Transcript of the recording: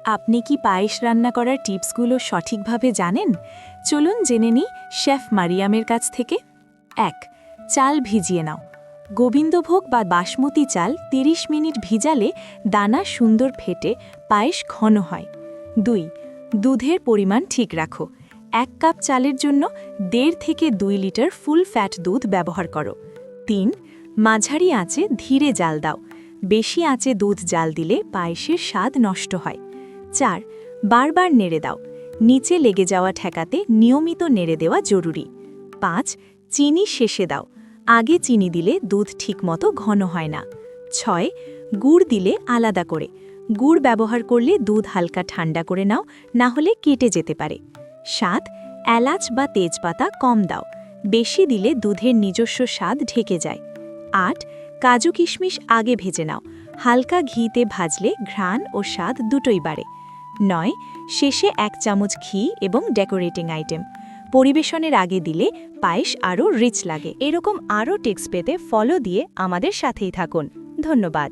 আপনি কি পায়েস রান্না করার টিপসগুলো সঠিকভাবে জানেন? চলুন জেনে নিই শেফ মারিয়ামের কাছ থেকে। ১. চাল ভিজিয়ে নাও। গোবিন্দভোগ বা বাসমতি চাল ৩০ মিনিট ভিজালে দানা সুন্দর ফেটে পায়েস ঘন হয়। ২. দুধের পরিমাণ ঠিক রাখো। ১ কাপ চালের জন্য ১.৫ থেকে ২ লিটার ফুল ফ্যাট দুধ ব্যবহার করো। ৩. মাঝারি আঁচে ধীরে জাল দাও। বেশি আঁচে দুধ জাল দিলে পায়েসের স্বাদ নষ্ট হয়। ৪. বারবার নেড়ে দাও। নিচে লেগে যাওয়া ঠেকাতে নিয়মিত নেড়ে দেওয়া জরুরি। ৫. চিনি শেষে দাও। আগে চিনি দিলে দুধ ঠিকমতো ঘন হয় না। ৬. গুড় দিলে আলাদা করে। গুড় ব্যবহার করলে দুধ হালকা ঠান্ডা করে নাও, না হলে কেটে যেতে পারে। ৭. এলাচ বা তেজপাতা কম দাও। বেশি দিলে দুধের নিজস্ব স্বাদ ঢেকে যায়। ৮. কাজু কিশমিশ আগে ভেজে নাও। হালকা ঘিতে ভাজলে ঘ্রাণ ও স্বাদ দুটোই বাড়ে। ৯. শেষে ১ চামচ ঘি এবং ডেকোরেটিং আইটেম। পরিবেশনের আগে দিলে পায়েস আরও রিচ লাগে। এরকম আরও টিপস পেতে ফলো দিয়ে আমাদের সাথেই থাকুন। ধন্যবাদ।